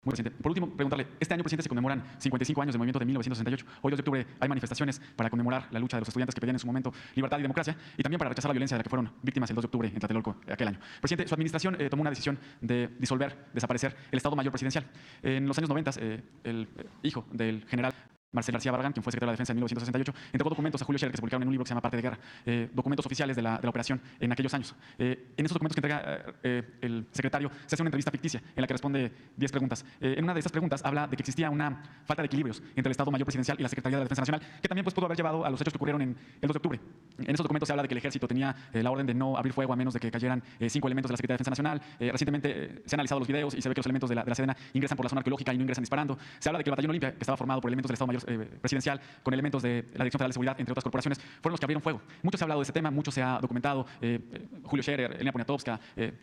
Muy presidente. Por último, preguntarle, este año, presidente, se conmemoran 55 años del movimiento de 1968. Hoy, 2 de octubre, hay manifestaciones para conmemorar la lucha de los estudiantes que pedían en su momento libertad y democracia y también para rechazar la violencia de la que fueron víctimas el 2 de octubre en Tlatelolco aquel año. Presidente, su administración tomó una decisión de desaparecer el Estado Mayor Presidencial. En los años 90, el hijo del general Marcelo García Barragán, quien fue secretario de la Defensa en 1968, entregó documentos a Julio Scherer que se publicaron en un libro que se llama Parte de Guerra, documentos oficiales de la operación en aquellos años. En esos documentos que entrega el secretario se hace una entrevista ficticia en la que responde 10 preguntas. En una de esas preguntas habla de que existía una falta de equilibrios entre el Estado Mayor Presidencial y la Secretaría de la Defensa Nacional, que también pudo haber llevado a los hechos que ocurrieron en el 2 de octubre. En esos documentos se habla de que el ejército tenía la orden de no abrir fuego a menos de que cayeran 5 elementos de la Secretaría de Defensa Nacional. Recientemente se han analizado los videos y se ve que los elementos de la Sedena ingresan por la zona arqueológica y no ingresan disparando. Se habla de que el Batallón Olimpia, que estaba formado por elementos del Estado Mayor Presidencial, con elementos de la Dirección Federal de Seguridad, entre otras corporaciones, fueron los que abrieron fuego. Mucho se ha hablado de este tema, mucho se ha documentado. Julio Scherer, Elena Poniatowska,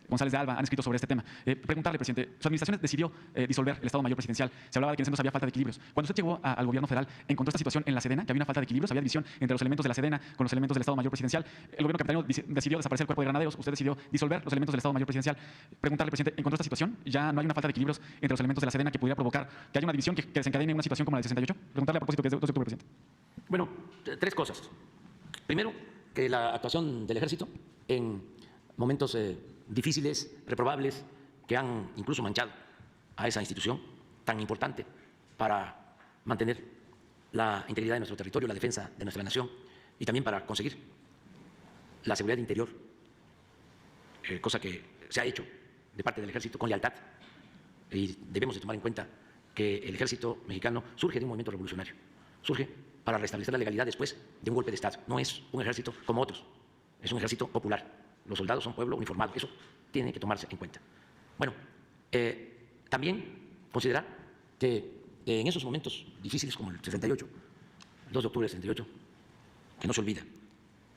González de Alba han escrito sobre este tema. Preguntarle, presidente, su administración decidió disolver el Estado Mayor Presidencial. Se hablaba de que en ese entonces había falta de equilibrios. Cuando usted llegó al gobierno federal, ¿encontró esta situación en la Sedena, que había una falta de equilibrios, había división entre los elementos de la Sedena con los elementos del Estado Mayor Presidencial? El gobierno capitalino decidió desaparecer el cuerpo de granaderos, usted decidió disolver los elementos del Estado Mayor Presidencial. Preguntarle, presidente, ¿encontró esta situación? ¿Ya no hay una falta de equilibrios entre los elementos de la Sedena que pudiera provocar que haya una división que desencadene una situación como la del 68? Preguntarle a propósito que es 2 de octubre, presidente. Bueno, tres cosas. Primero, que la actuación del Ejército en momentos difíciles, reprobables, que han incluso manchado a esa institución tan importante para mantener la integridad de nuestro territorio, la defensa de nuestra nación y también para conseguir la seguridad interior, cosa que se ha hecho de parte del Ejército con lealtad. Y debemos de tomar en cuenta que el Ejército mexicano surge de un movimiento revolucionario, surge para restablecer la legalidad después de un golpe de Estado. No es un ejército como otros, es un ejército popular. Los soldados son pueblo uniformado, eso tiene que tomarse en cuenta. Bueno, también considerar que en esos momentos difíciles como el 68, el 2 de octubre del 68, que no se olvida,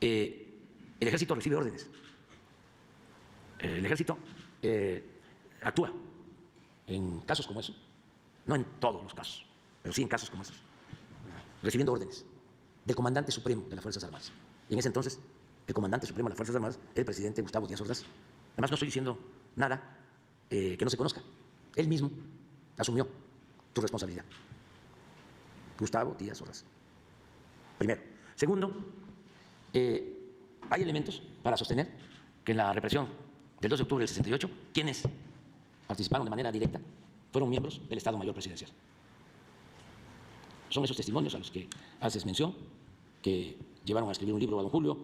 el ejército recibe órdenes, el ejército actúa en casos como esos, no en todos los casos, pero sí en casos como esos, recibiendo órdenes del comandante supremo de las Fuerzas Armadas. Y en ese entonces, el comandante supremo de las Fuerzas Armadas, el presidente Gustavo Díaz Ordaz. Además, no estoy diciendo nada que no se conozca. Él mismo asumió su responsabilidad. Gustavo Díaz Ordaz. Primero. Segundo, hay elementos para sostener que en la represión del 2 de octubre del 68, quienes participaron de manera directa fueron miembros del Estado Mayor Presidencial. Son esos testimonios a los que haces mención, que llevaron a escribir un libro a don Julio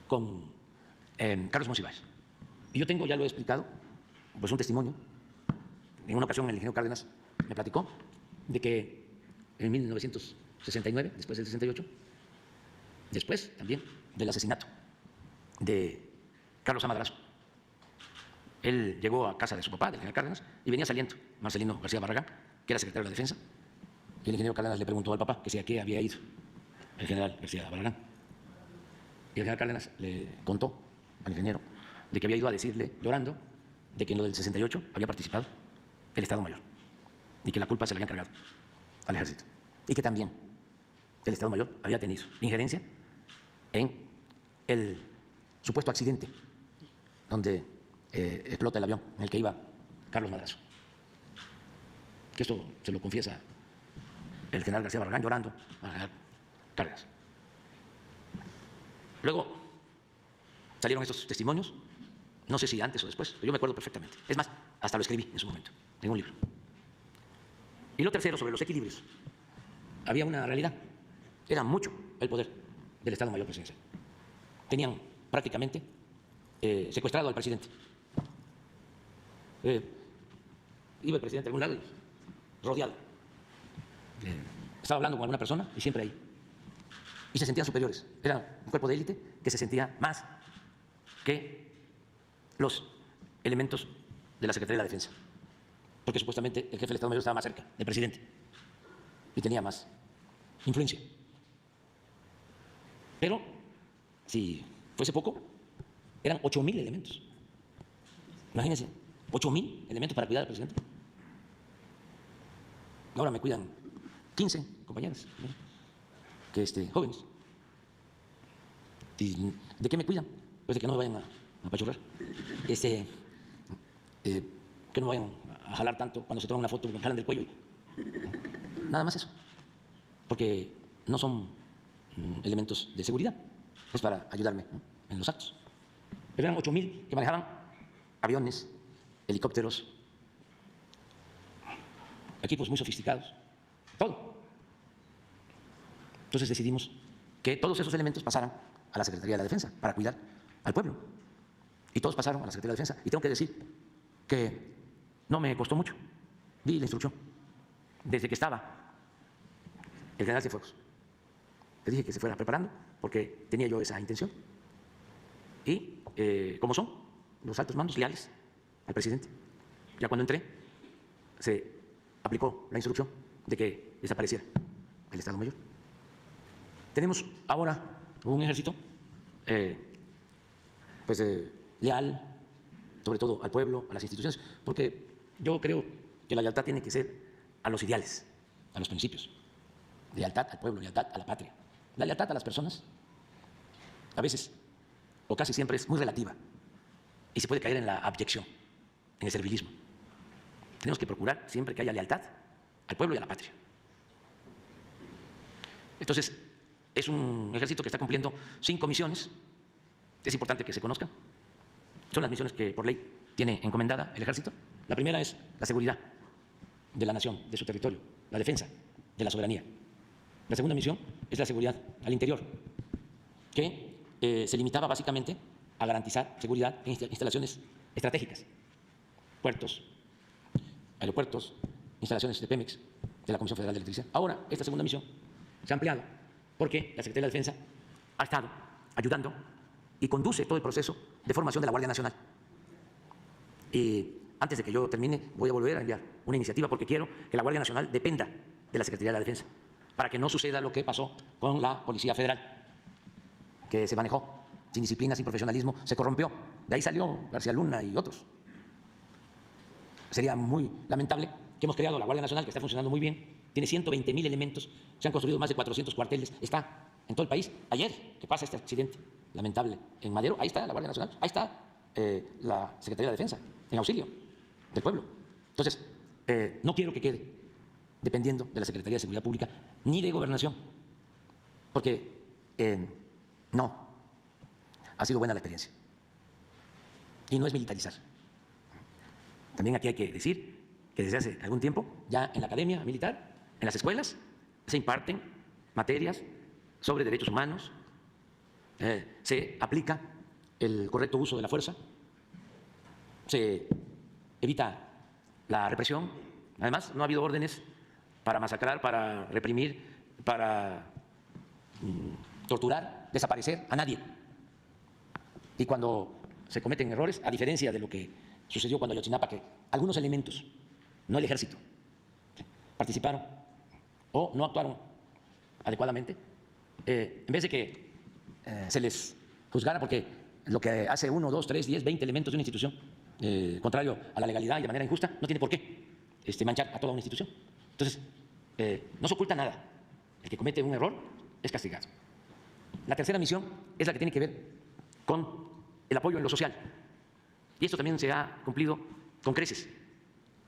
con Carlos Monsiváis. Y yo tengo, ya lo he explicado, pues un testimonio. En una ocasión el ingeniero Cárdenas me platicó de que en 1969, después del 68, después también del asesinato de Carlos Amadrazo, él llegó a casa de su papá, del ingeniero Cárdenas, y venía saliendo Marcelino García Barragán, que era secretario de la Defensa. Y el ingeniero Cárdenas le preguntó al papá que si a qué había ido el general García Barragán. Y el general Cárdenas le contó al ingeniero de que había ido a decirle, llorando, de que en lo del 68 había participado el Estado Mayor y que la culpa se la habían cargado al ejército. Y que también el Estado Mayor había tenido injerencia en el supuesto accidente donde explota el avión en el que iba Carlos Madrazo. Que esto se lo confiesa el general García Barragán llorando al general Cárdenas. Luego salieron estos testimonios, no sé si antes o después, pero yo me acuerdo perfectamente. Es más, hasta lo escribí en su momento, en un libro. Y lo tercero, sobre los equilibrios. Había una realidad, era mucho el poder del Estado Mayor Presidencial. Tenían prácticamente secuestrado al presidente. Iba el presidente a algún lado y rodeado. Estaba hablando con alguna persona y siempre ahí. Y se sentían superiores. Era un cuerpo de élite que se sentía más que los elementos de la Secretaría de la Defensa. Porque supuestamente el jefe del Estado Mayor estaba más cerca del presidente y tenía más influencia. Pero, si fuese poco, eran 8.000 elementos. Imagínense, 8.000 elementos para cuidar al presidente. Ahora me cuidan 15 compañeras, ¿no? Jóvenes. ¿Y de qué me cuidan? Pues de que no me vayan a apachurrar. Que no vayan a jalar tanto cuando se toman una foto, me jalan del cuello. Nada más eso. Porque no son elementos de seguridad, es para ayudarme, ¿no?, en los actos. Pero eran 8.000 que manejaban aviones, helicópteros, equipos muy sofisticados, todo. Entonces decidimos que todos esos elementos pasaran a la Secretaría de la Defensa para cuidar al pueblo. Y todos pasaron a la Secretaría de la Defensa. Y tengo que decir que no me costó mucho. Di la instrucción. Desde que estaba el general Cienfuegos, le dije que se fuera preparando porque tenía yo esa intención. Y como son los altos mandos leales al presidente, ya cuando entré se aplicó la instrucción de que desapareciera el Estado Mayor. Tenemos ahora un ejército leal, sobre todo al pueblo, a las instituciones, porque yo creo que la lealtad tiene que ser a los ideales, a los principios. Lealtad al pueblo, lealtad a la patria. La lealtad a las personas, a veces, o casi siempre, es muy relativa y se puede caer en la abyección, en el servilismo. Tenemos que procurar siempre que haya lealtad al pueblo y a la patria. Entonces, es un ejército que está cumpliendo 5 misiones. Es importante que se conozcan. Son las misiones que por ley tiene encomendada el ejército. La primera es la seguridad de la nación, de su territorio, la defensa de la soberanía. La segunda misión es la seguridad al interior, que se limitaba básicamente a garantizar seguridad en instalaciones estratégicas, puertos, aeropuertos, instalaciones de Pemex, de la Comisión Federal de Electricidad. Ahora, esta segunda misión se ha ampliado porque la Secretaría de la Defensa ha estado ayudando y conduce todo el proceso de formación de la Guardia Nacional. Y antes de que yo termine, voy a volver a enviar una iniciativa porque quiero que la Guardia Nacional dependa de la Secretaría de la Defensa, para que no suceda lo que pasó con la Policía Federal, que se manejó sin disciplina, sin profesionalismo, se corrompió. De ahí salió García Luna y otros. Sería muy lamentable que hemos creado la Guardia Nacional, que está funcionando muy bien, tiene 120.000 elementos, se han construido más de 400 cuarteles, está en todo el país. Ayer, que pasa este accidente lamentable en Madero, ahí está la Guardia Nacional, ahí está la Secretaría de la Defensa, en auxilio del pueblo. Entonces, no quiero que quede dependiendo de la Secretaría de Seguridad Pública ni de Gobernación, porque no ha sido buena la experiencia. Y no es militarizar. También aquí hay que decir que desde hace algún tiempo, ya en la academia militar, en las escuelas, se imparten materias sobre derechos humanos, se aplica el correcto uso de la fuerza, se evita la represión. Además, no ha habido órdenes para masacrar, para reprimir, para torturar, desaparecer a nadie. Y cuando se cometen errores, a diferencia de lo que sucedió cuando Ayotzinapa, que algunos elementos, no el ejército, participaron o no actuaron adecuadamente, en vez de que se les juzgara porque lo que hace 1, 2, 3, 10, 20 elementos de una institución contrario a la legalidad y de manera injusta, no tiene por qué manchar a toda una institución. Entonces, no se oculta nada. El que comete un error es castigado. La tercera misión es la que tiene que ver con el apoyo en lo social. Y esto también se ha cumplido con creces.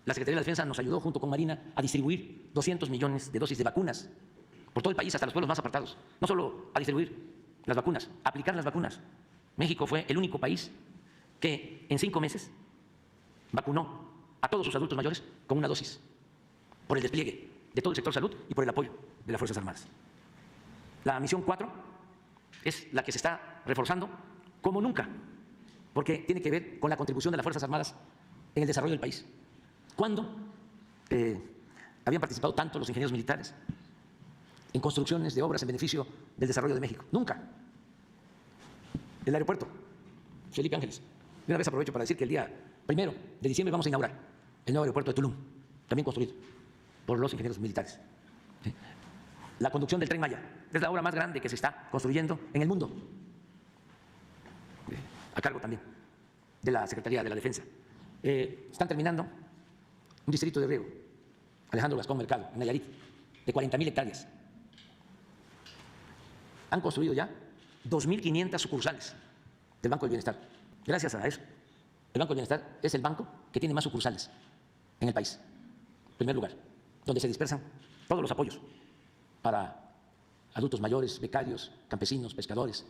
La Secretaría de la Defensa nos ayudó junto con Marina a distribuir 200 millones de dosis de vacunas por todo el país, hasta los pueblos más apartados. No solo a distribuir las vacunas, a aplicar las vacunas. México fue el único país que en 5 meses vacunó a todos sus adultos mayores con una dosis, por el despliegue de todo el sector salud y por el apoyo de las Fuerzas Armadas. La misión 4 es la que se está reforzando como nunca, porque tiene que ver con la contribución de las Fuerzas Armadas en el desarrollo del país. ¿Cuándo habían participado tanto los ingenieros militares en construcciones de obras en beneficio del desarrollo de México? Nunca. El aeropuerto Felipe Ángeles. De una vez aprovecho para decir que el día 1 de diciembre vamos a inaugurar el nuevo aeropuerto de Tulum, también construido por los ingenieros militares. La conducción del Tren Maya es la obra más grande que se está construyendo en el mundo, a cargo también de la Secretaría de la Defensa. Están terminando un distrito de riego, Alejandro Gascón Mercado, en Nayarit, de 40.000 hectáreas. Han construido ya 2.500 sucursales del Banco del Bienestar. Gracias a eso, el Banco del Bienestar es el banco que tiene más sucursales en el país. En primer lugar, donde se dispersan todos los apoyos para adultos mayores, becarios, campesinos, pescadores,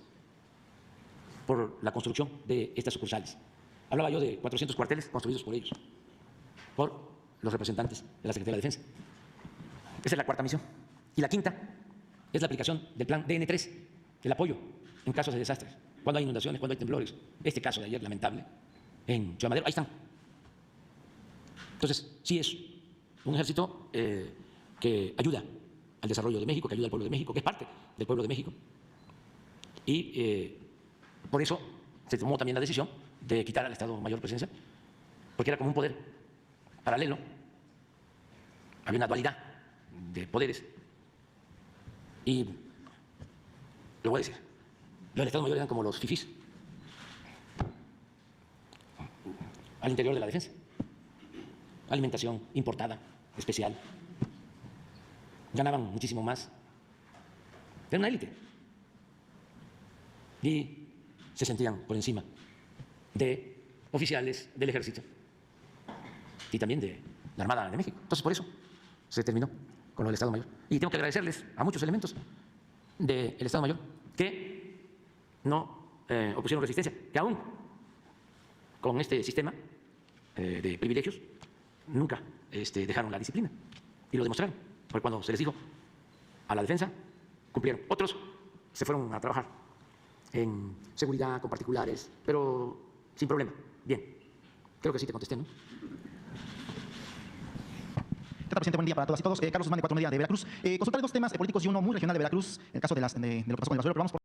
por la construcción de estas sucursales. Hablaba yo de 400 cuarteles construidos por ellos, por los representantes de la Secretaría de Defensa. Esa es la cuarta misión. Y la quinta es la aplicación del plan DN3, el apoyo en casos de desastres, cuando hay inundaciones, cuando hay temblores. Este caso de ayer, lamentable, en Ciudad Madero, ahí están. Entonces, sí es un ejército que ayuda al desarrollo de México, que ayuda al pueblo de México, que es parte del pueblo de México. Y por eso se tomó también la decisión de quitar al Estado Mayor Presidencial, porque era como un poder paralelo, había una dualidad de poderes. Y lo voy a decir, los del Estado Mayor eran como los fifís al interior de la defensa. Alimentación importada, especial. Ganaban muchísimo más. Era una élite. Y se sentían por encima de oficiales del ejército y también de la Armada de México. Entonces, por eso se terminó con lo del Estado Mayor. Y tengo que agradecerles a muchos elementos del Estado Mayor que no opusieron resistencia, que aún con este sistema de privilegios nunca dejaron la disciplina y lo demostraron, porque cuando se les dijo a la defensa, cumplieron. Otros se fueron a trabajar en seguridad con particulares, pero sin problema. Bien, creo que sí te contesté, ¿no? ¿Qué tal, presidente? Buen día para todas y todos. Carlos Guzmán, de 4 Media de Veracruz. Consultarle dos temas políticos y uno muy regional de Veracruz, el caso de lo que pasó con el basurero, pero vamos por